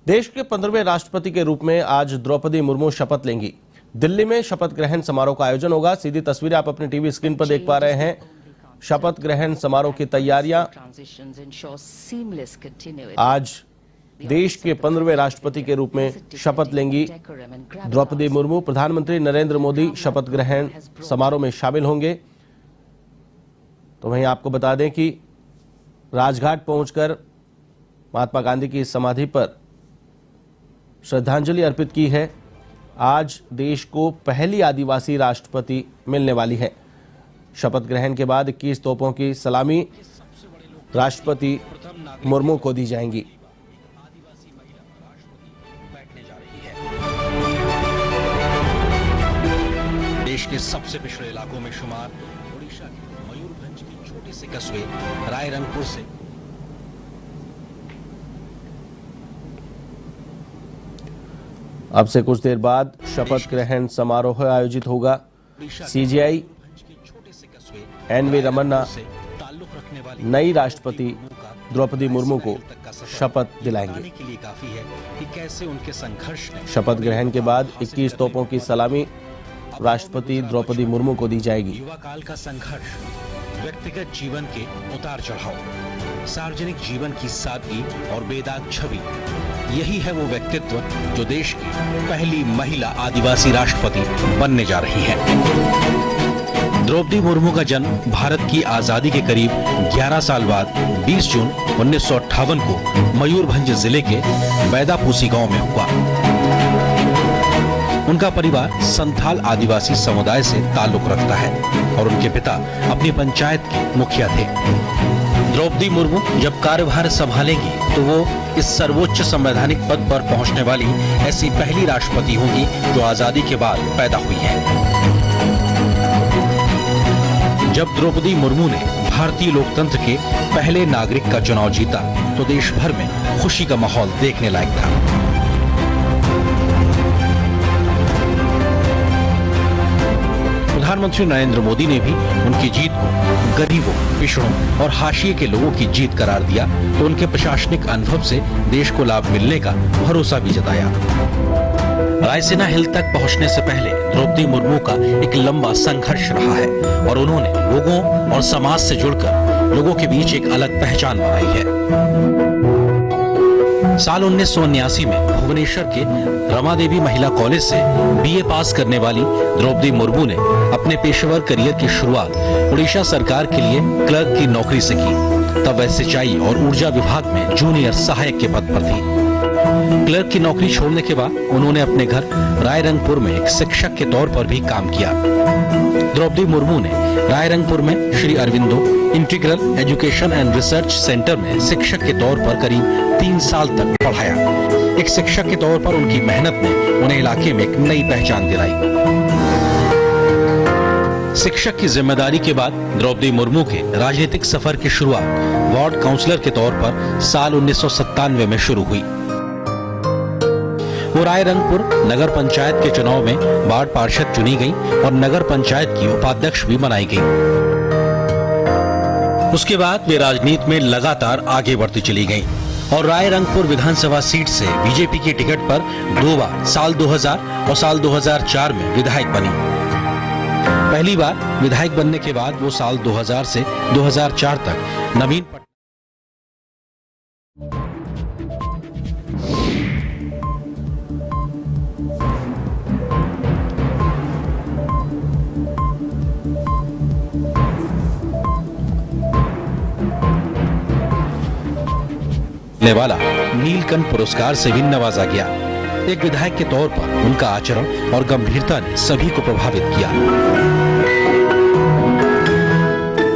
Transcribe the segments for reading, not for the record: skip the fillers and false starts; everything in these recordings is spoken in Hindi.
देश के 15वें राष्ट्रपति के रूप में आज द्रौपदी मुर्मू शपथ लेंगी। दिल्ली में शपथ ग्रहण समारोह का आयोजन होगा। सीधी तस्वीरें आप अपनी टीवी स्क्रीन पर देख पा रहे हैं। शपथ ग्रहण समारोह की तैयारियां। आज देश के 15वें राष्ट्रपति के रूप में शपथ लेंगी द्रौपदी मुर्मू। प्रधानमंत्री नरेंद्र मोदी शपथ ग्रहण समारोह में शामिल होंगे। तो वहीं आपको बता दें कि राजघाट पहुंचकर महात्मा गांधी की समाधि पर श्रद्धांजलि अर्पित की है। आज देश को पहली आदिवासी राष्ट्रपति मिलने वाली है। शपथ ग्रहण के बाद 21 तोपों की सलामी राष्ट्रपति मुर्मू को दी जाएंगी। देश के सबसे पिछड़े इलाकों में शुमार ओडिशा के मयूरभंज के छोटे से कस्बे रायरंगपुर से अब से कुछ देर बाद शपथ ग्रहण समारोह आयोजित होगा। सीजेआई एनवी रमन्ना नई राष्ट्रपति द्रौपदी मुर्मू को शपथ दिलाएंगे। शपथ ग्रहण के बाद 21 तोपों की सलामी राष्ट्रपति द्रौपदी मुर्मू को दी जाएगी। युवा काल का संघर्ष, व्यक्तिगत जीवन के उतार चढ़ाव, सार्वजनिक जीवन की सादगी और बेदाग छवि, यही है वो व्यक्तित्व जो देश की पहली महिला आदिवासी राष्ट्रपति बनने जा रही है। द्रौपदी मुर्मू का जन्म भारत की आजादी के करीब 11 साल बाद 20 जून 1958 को मयूरभंज जिले के बैदापूसी गांव में हुआ। उनका परिवार संथाल आदिवासी समुदाय से ताल्लुक रखता है और उनके पिता अपनी पंचायत के मुखिया थे। द्रौपदी मुर्मू जब कार्यभार संभालेंगी तो वो इस सर्वोच्च संवैधानिक पद पर पहुंचने वाली ऐसी पहली राष्ट्रपति होंगी जो आजादी के बाद पैदा हुई है। जब द्रौपदी मुर्मू ने भारतीय लोकतंत्र के पहले नागरिक का चुनाव जीता तो देश भर में खुशी का माहौल देखने लायक था। प्रधानमंत्री नरेंद्र मोदी ने भी उनकी जीत को गरीबों, पिछड़ों और हाशिए के लोगों की जीत करार दिया तो उनके प्रशासनिक अनुभव से देश को लाभ मिलने का भरोसा भी जताया। रायसीना हिल तक पहुंचने से पहले द्रौपदी मुर्मू का एक लंबा संघर्ष रहा है और उन्होंने लोगों और समाज से जुड़कर लोगों के बीच एक अलग पहचान बनाई है। साल 1979 में भुवनेश्वर के रमादेवी महिला कॉलेज से बीए पास करने वाली द्रौपदी मुर्मू ने अपने पेशेवर करियर की शुरुआत उड़ीसा सरकार के लिए क्लर्क की नौकरी से की। तब वह सिंचाई और ऊर्जा विभाग में जूनियर सहायक के पद पर थी। क्लर्क की नौकरी छोड़ने के बाद उन्होंने अपने घर रायरंगपुर में एक शिक्षक के तौर पर भी काम किया। द्रौपदी मुर्मू ने रायरंगपुर में Shri Aurobindo integral education and research centre में शिक्षक के तौर पर करीब 3 साल तक पढ़ाया। एक शिक्षक के तौर पर उनकी मेहनत ने उन्हें इलाके में एक नई पहचान दिलाई। शिक्षक की जिम्मेदारी के बाद द्रौपदी मुर्मू के राजनीतिक सफर की शुरुआत वार्ड काउंसलर के तौर पर साल 1997 में शुरू हुई। वो रायरंगपुर नगर पंचायत के चुनाव में वार्ड पार्षद चुनी गई और नगर पंचायत की उपाध्यक्ष भी बनाई गई। उसके बाद वे राजनीति में लगातार आगे बढ़ती चली गईं और रायरंगपुर विधानसभा सीट से बीजेपी की टिकट पर 2 बार साल 2000 और साल 2004 में विधायक बनी। पहली बार विधायक बनने के बाद वो साल 2000 से 2004 तक नवीन वाला नीलकंठ पुरस्कार से भी नवाजा गया। एक विधायक के तौर पर उनका आचरण और गंभीरता ने सभी को प्रभावित किया।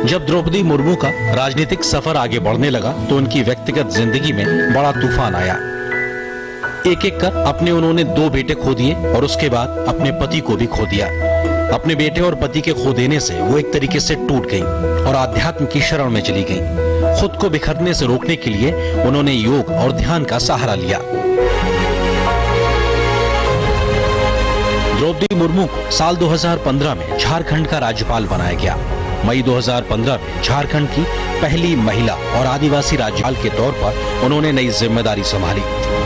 जब द्रौपदी मुर्मू का राजनीतिक सफर आगे बढ़ने लगा तो उनकी व्यक्तिगत जिंदगी में बड़ा तूफान आया। एक एक कर अपने उन्होंने 2 बेटे खो दिए और उसके बाद अपने पति को भी खो दिया। अपने बेटे और पति के खो देने से वो एक तरीके से टूट गई और आध्यात्म की शरण में चली गई। खुद को बिखरने से रोकने के लिए उन्होंने योग और ध्यान का सहारा लिया। द्रौपदी मुर्मू को साल 2015 में झारखंड का राज्यपाल बनाया गया। मई 2015 में झारखंड की पहली महिला और आदिवासी राज्यपाल के तौर पर उन्होंने नई जिम्मेदारी संभाली।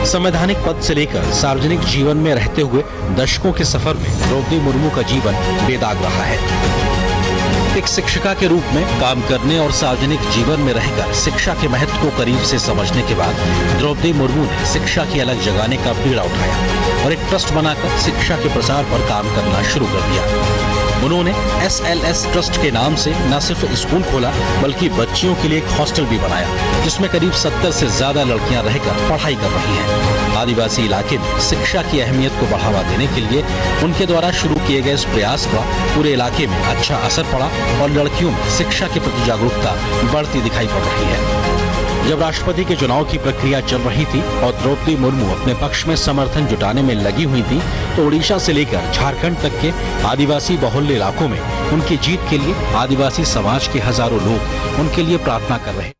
संवैधानिक पद से लेकर सार्वजनिक जीवन में रहते हुए दशकों के सफर में द्रौपदी मुर्मू का जीवन बेदाग रहा है। एक शिक्षिका के रूप में काम करने और सार्वजनिक जीवन में रहकर शिक्षा के महत्व को करीब से समझने के बाद द्रौपदी मुर्मू ने शिक्षा की अलग जगाने का बीड़ा उठाया और एक ट्रस्ट बनाकर शिक्षा के प्रसार पर काम करना शुरू कर दिया। उन्होंने SLS ट्रस्ट के नाम से न सिर्फ स्कूल खोला बल्कि बच्चियों के लिए एक हॉस्टल भी बनाया जिसमें करीब 70 से ज्यादा लड़कियां रहकर पढ़ाई कर रही हैं। आदिवासी इलाके में शिक्षा की अहमियत को बढ़ावा देने के लिए उनके द्वारा शुरू किए गए इस प्रयास का पूरे इलाके में अच्छा असर पड़ा और लड़कियों में शिक्षा के प्रति जागरूकता बढ़ती दिखाई पड़ रही है। जब राष्ट्रपति के चुनाव की प्रक्रिया चल रही थी और द्रौपदी मुर्मू अपने पक्ष में समर्थन जुटाने में लगी हुई थी तो ओडिशा से लेकर झारखंड तक के आदिवासी बहुल्य इलाकों में उनकी जीत के लिए आदिवासी समाज के हजारों लोग उनके लिए प्रार्थना कर रहे।